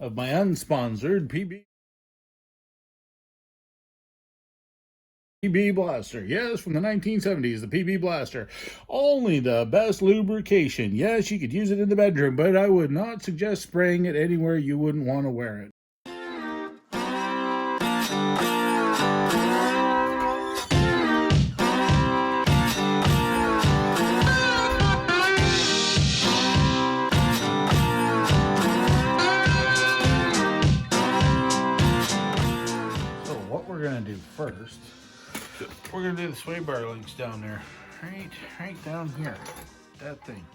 of my unsponsored PB Blaster. Yes, from the 1970s, the PB Blaster. Only the best lubrication. Yes, you could use it in the bedroom, but I would not suggest spraying it anywhere you wouldn't want to wear it. So what we're going to do first, we're going to do the sway bar links down there. Right down here. That thing.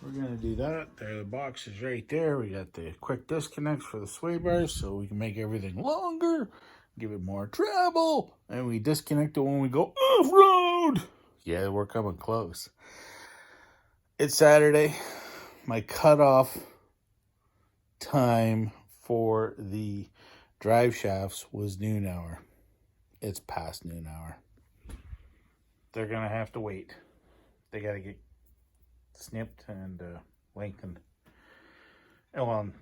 We're going to do that. There, the box is right there. We got the quick disconnects for the sway bars so we can make everything longer, give it more travel, and we disconnect it when we go off-road. Yeah, we're coming close. It's Saturday. My cutoff time for the drive shafts was noon hour. It's past noon hour. They're going to have to wait. They got to get snipped and lengthened. And on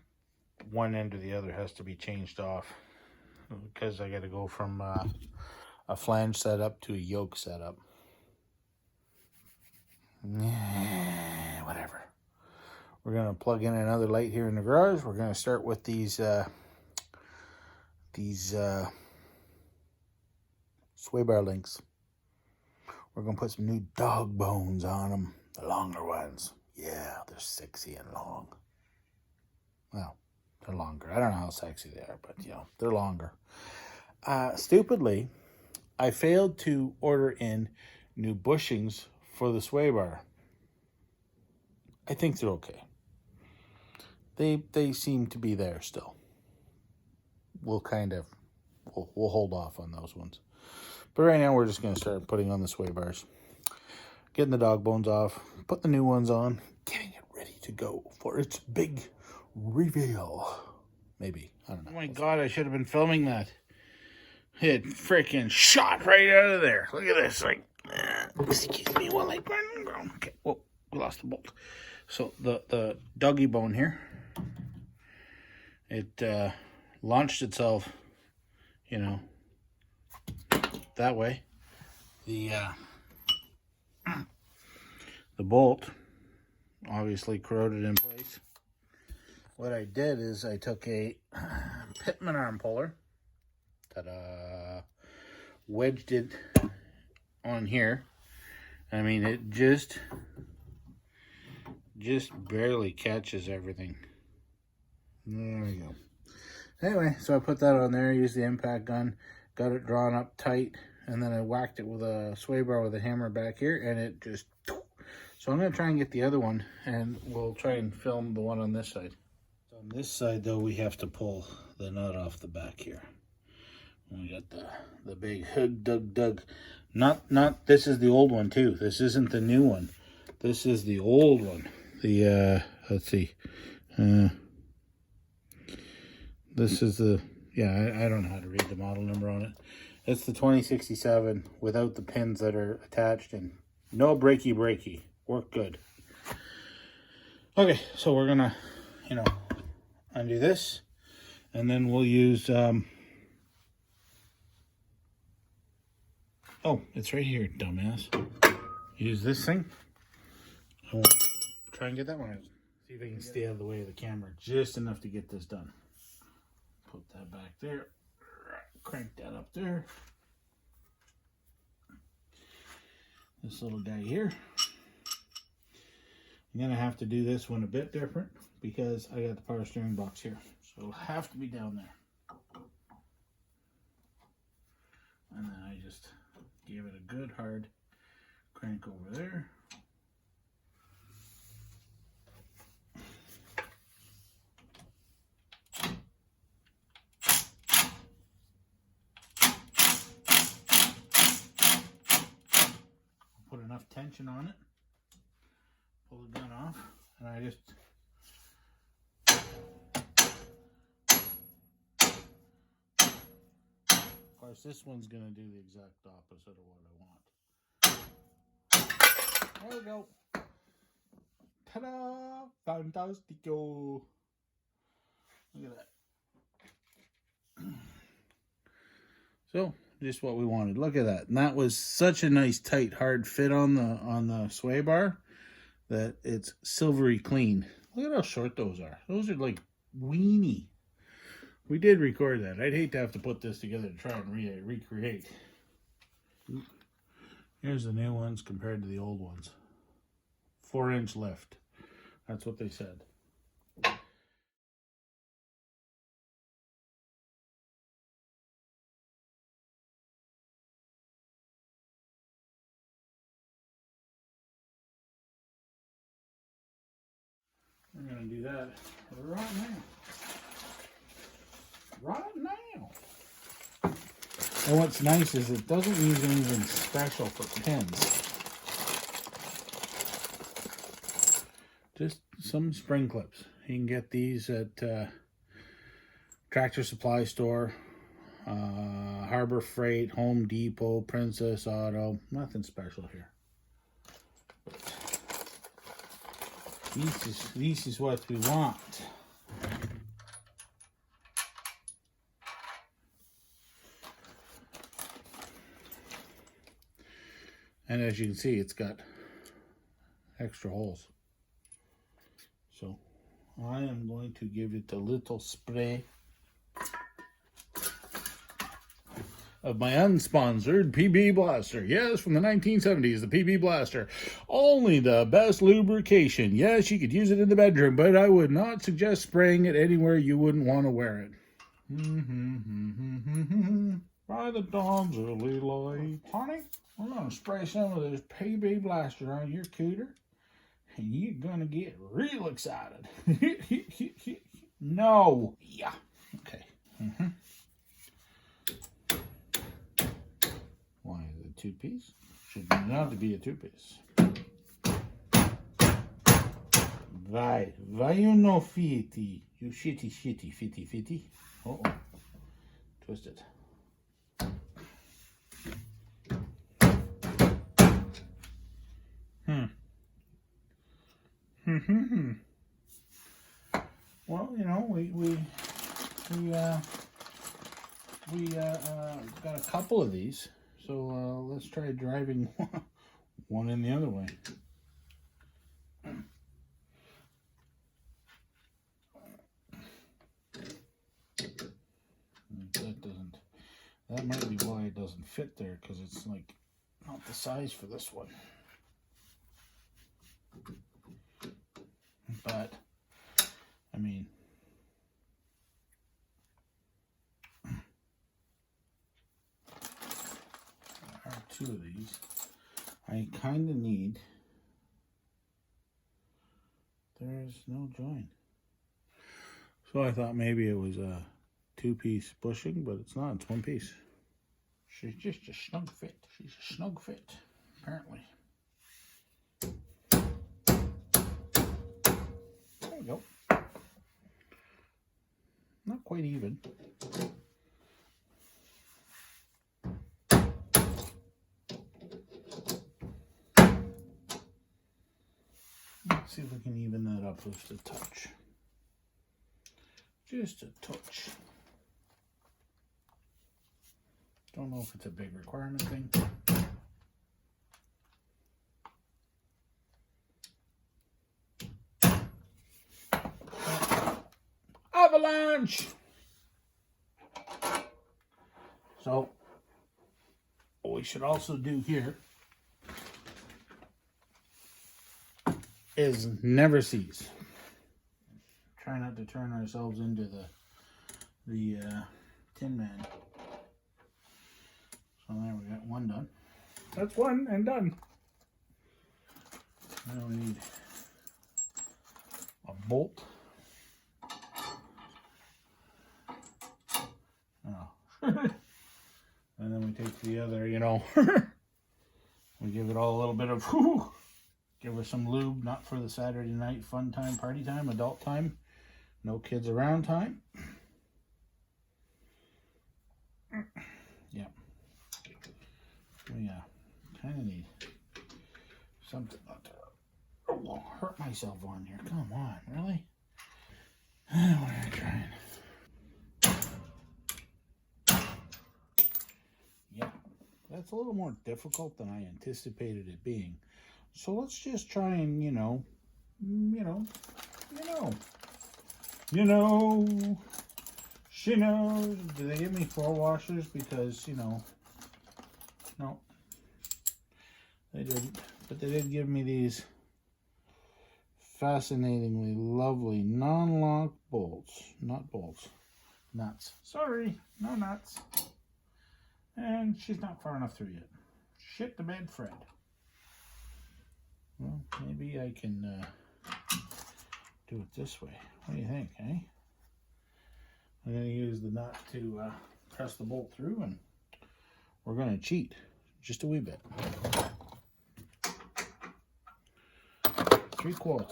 one end or the other has to be changed off because I got to go from a flange setup to a yoke setup. Whatever. We're going to plug in another light here in the garage. We're going to start with these sway bar links. We're going to put some new dog bones on them, the longer ones. Yeah, they're sexy and long. Well, they're longer. I don't know how sexy they are, but, you know, they're longer. Stupidly, I failed to order in new bushings for the sway bar. I think they're okay. They seem to be there still. We'll hold off on those ones. But right now we're just going to start putting on the sway bars. Getting the dog bones off, put the new ones on, getting it ready to go for its big reveal. Maybe. I don't know. Oh my God, I should have been filming that. It freaking shot right out of there. Look at this. Like, excuse me while I ground. Okay, whoa, we lost the bolt. So the doggy bone here, it launched itself, you know, that way. The bolt obviously corroded in place. What I did is I took a Pitman arm puller, wedged it on here. I mean, it just barely catches everything. There we go. Anyway, so I put that on there, used the impact gun, got it drawn up tight, and then I whacked it with a sway bar with a hammer back here, and it just... So I'm going to try and get the other one, and we'll try and film the one on this side. So on this side, though, we have to pull the nut off the back here. We got the big hood dug. Not, this is the old one, too. This isn't the new one. This is the old one. Let's see. This is the, yeah, I don't know how to read the model number on it. It's the 2067 without the pins that are attached and no breaky. Work good. Okay, so we're gonna, undo this, and then we'll use, oh, it's right here, dumbass. Use this thing. I'll try and get that one out. See if I can stay out of the way of the camera just enough to get this done. Put that back there. Crank that up there. This little guy here. I'm going to have to do this one a bit different because I got the power steering box here. So it'll have to be down there. And then I just gave it a good hard crank over there. Put enough tension on it. Pull the gun off, and I just of course this one's gonna do the exact opposite of what I want. There we go. Ta-da! Fantastico! Look at that. So, just what we wanted. Look at that. And that was such a nice, tight, hard fit on the sway bar that it's silvery clean. Look at how short those are. Those are like weeny. We did record that. I'd hate to have to put this together to try and recreate. Here's the new ones compared to the old ones. 4-inch lift. That's what they said. We're going to do that right now. Right now. And what's nice is it doesn't use anything special for pins. Just some spring clips. You can get these at Tractor Supply Store, Harbor Freight, Home Depot, Princess Auto. Nothing special here. This is what we want. And as you can see, it's got extra holes. So I am going to give it a little spray of my unsponsored PB Blaster. Yes, from the 1970s, the PB Blaster. Only the best lubrication. Yes, you could use it in the bedroom, but I would not suggest spraying it anywhere you wouldn't want to wear it. By the dawn's early light. Honey, we're going to spray some of this PB Blaster on your cooter, and you're going to get real excited. No. Yeah. Okay. Why is it a 2-piece? Should not be a 2-piece. Why you no fitty? You shitty fitty. Uh-oh. Twist it. Well, you know, we got a couple of these, so let's try driving one in the other way. That might be why it doesn't fit there, because it's like not the size for this one. But I mean, there are 2 of these. I kind of need. There's no joint. So I thought maybe it was a 2-piece bushing, but it's not. It's 1 piece. She's just a snug fit. She's a snug fit, apparently. There we go. Not quite even. Let's see if we can even that up just a touch. Just a touch. Don't know if it's a big requirement thing. Avalanche! So, what we should also do here is never cease. Try not to turn ourselves into the Tin Man. So there, we got one done. That's one and done. Now we need a bolt. Oh. And then we take the other, you know, we give it all a little bit of, whew, give her some lube, not for the Saturday night fun time, party time, adult time, no kids around time. Yeah. We kind of need something not to hurt myself on here. Come on, really? What are you trying? that's a little more difficult than I anticipated it being. So let's just try and, you know, she knows. Did they give me 4 washers? Because, you know, no, they didn't. But they did give me these fascinatingly lovely non-lock bolts. Not bolts. Nuts. Sorry, no nuts. And she's not far enough through yet. Shit the bed, Fred. Well, maybe I can do it this way. What do you think, eh? I'm going to use the nut to press the bolt through, and we're going to cheat just a wee bit. 3/4.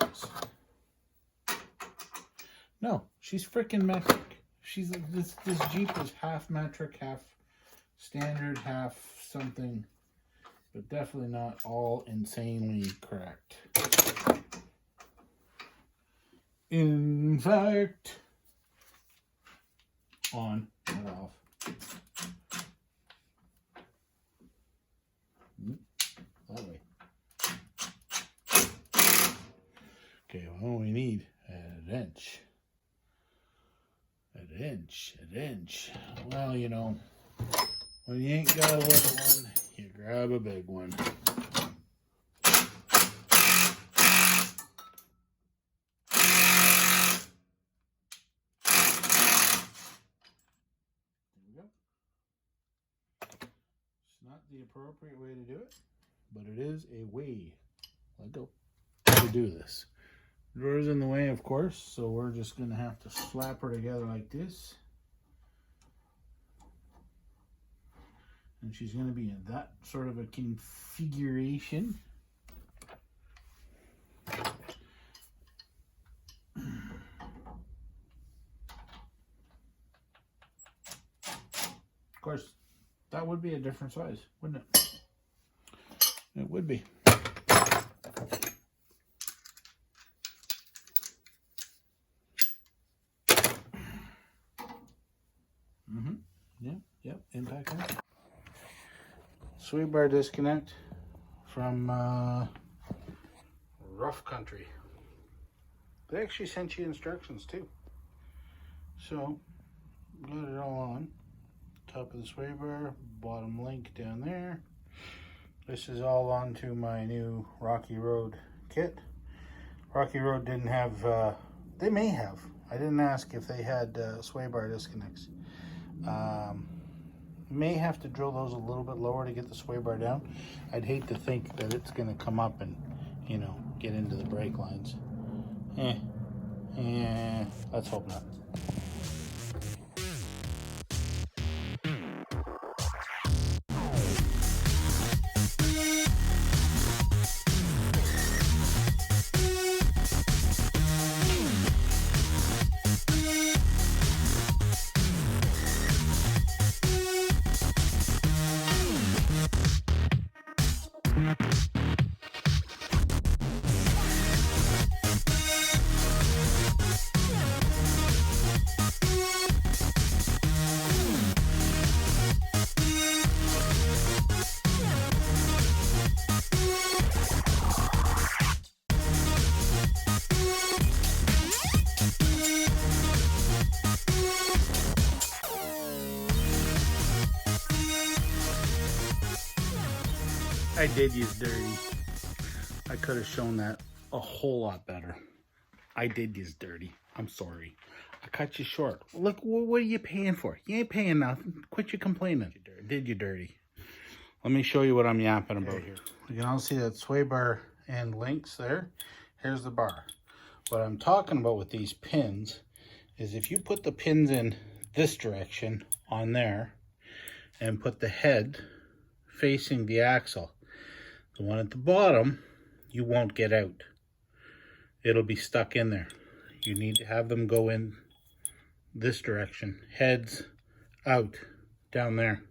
No, she's freaking metric. She's this Jeep is half metric, half standard, half something, but definitely not all insanely correct. In fact, on and off. That way. Okay, well, we need an inch. An inch. Well, you know, when you ain't got a little one, you grab a big one. Not the appropriate way to do it, but it is a way to do this. The door's in the way, of course, so we're just going to have to slap her together like this. And she's going to be in that sort of a configuration. Of course, that would be a different size, wouldn't it? It would be. Yep, impact on. Sway bar disconnect from Rough Country. They actually sent you instructions too. So, got it all on. Top of the sway bar, bottom link down there. This is all onto my new Rocky Road kit. Rocky Road didn't have, they may have. I didn't ask if they had sway bar disconnects. May have to drill those a little bit lower to get the sway bar down. I'd hate to think that it's going to come up and, you know, get into the brake lines. Let's hope not. I did use dirty. I could have shown that a whole lot better. I did use dirty. I'm sorry. I cut you short. Look, what are you paying for? You ain't paying nothing. Quit your complaining. Did you dirty? Let me show you what I'm yapping about here. You can all see that sway bar and links there. Here's the bar. What I'm talking about with these pins is if you put the pins in this direction on there and put the head facing the axle, the one at the bottom, you won't get out. It'll be stuck in there. You need to have them go in this direction, heads out, down there,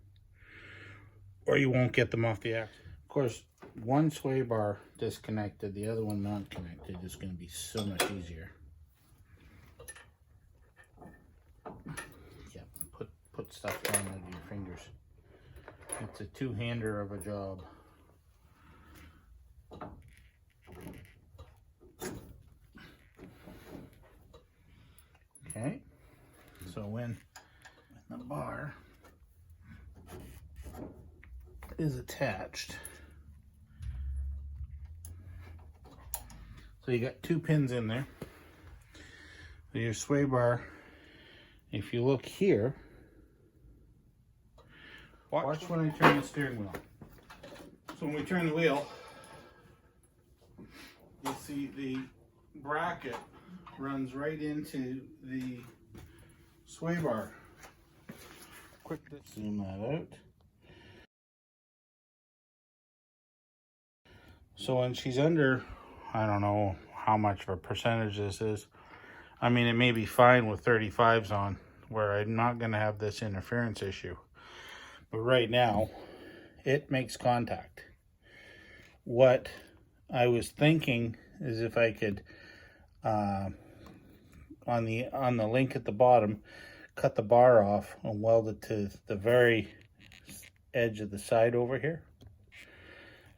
or you won't get them off the axle. Of course, one sway bar disconnected, the other one not connected is going to be so much easier. Yeah, put stuff down under your fingers. It's a two-hander of a job. Okay, so when the bar is attached, so you got 2 pins in there. So your sway bar, if you look here, watch when I turn the steering wheel. So when we turn the wheel, you'll see the bracket runs right into the sway bar. Quick, zoom that out. So when she's under, I don't know how much of a percentage this is. I mean, it may be fine with 35s on, where I'm not going to have this interference issue. But right now, it makes contact. What I was thinking is if I could, on the link at the bottom, cut the bar off and weld it to the very edge of the side over here,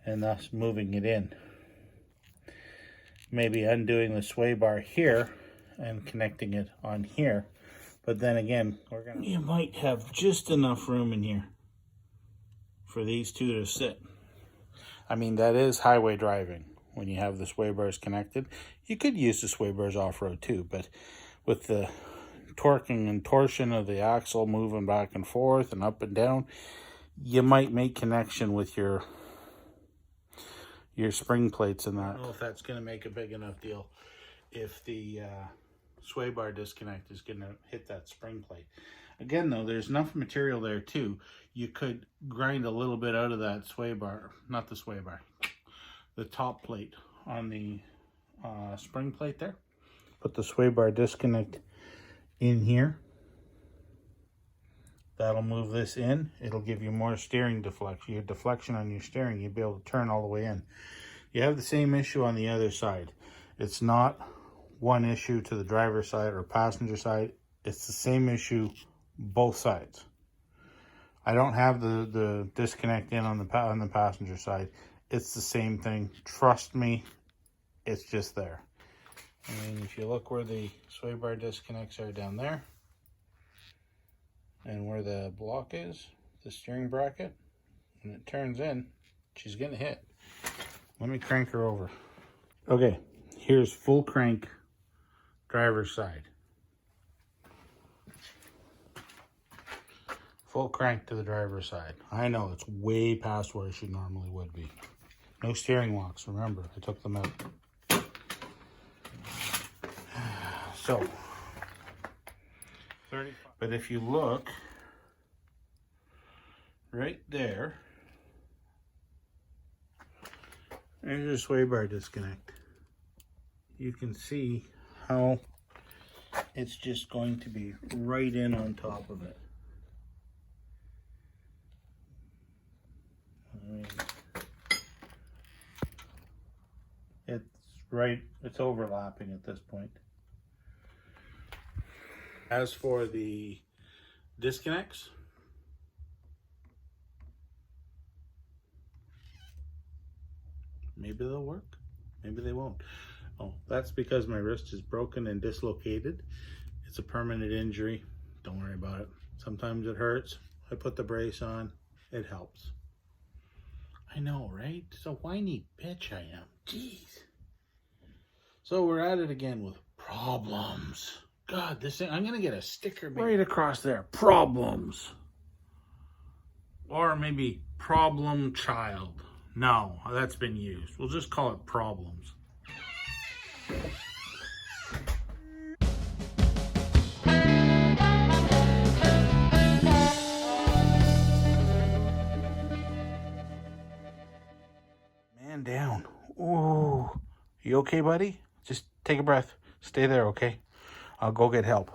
and thus moving it in. Maybe undoing the sway bar here and connecting it on here. But then again, you might have just enough room in here for these two to sit. I mean, that is highway driving when you have the sway bars connected. You could use the sway bars off-road too, but with the torquing and torsion of the axle moving back and forth and up and down, you might make connection with your spring plates and that. I don't know if that's going to make a big enough deal if the sway bar disconnect is going to hit that spring plate. Again though, there's enough material there too. You could grind a little bit out of that sway bar, not the sway bar, the top plate on the spring plate there. Put the sway bar disconnect in here. That'll move this in. It'll give you more steering deflection. Your deflection on your steering, you'll be able to turn all the way in. You have the same issue on the other side. It's not one issue to the driver's side or passenger side. It's the same issue both sides. I don't have the disconnect in on the passenger side. It's the same thing. Trust me, it's just there. I mean, if you look where the sway bar disconnects are down there, and where the block is, the steering bracket, when it turns in, she's gonna hit. Let me crank her over. Okay, here's full crank driver's side. Full crank to the driver's side. I know it's way past where she normally would be. No steering locks, remember, I took them out. So, 35. But if you look right there, there's your sway bar disconnect. You can see how it's just going to be right in on top of it. I mean, it's overlapping at this point. As for the disconnects, maybe they'll work, maybe they won't. Oh, that's because my wrist is broken and dislocated. It's a permanent injury. Don't worry about it. Sometimes it hurts. I put the brace on. It helps. I know, right? It's a whiny bitch I am. Jeez. So we're at it again with problems. God, this thing, I'm going to get a sticker right across there. Problems. Or maybe problem child. No, that's been used. We'll just call it problems. Man down. Ooh. You okay, buddy? Just take a breath. Stay there, okay? I'll go get help.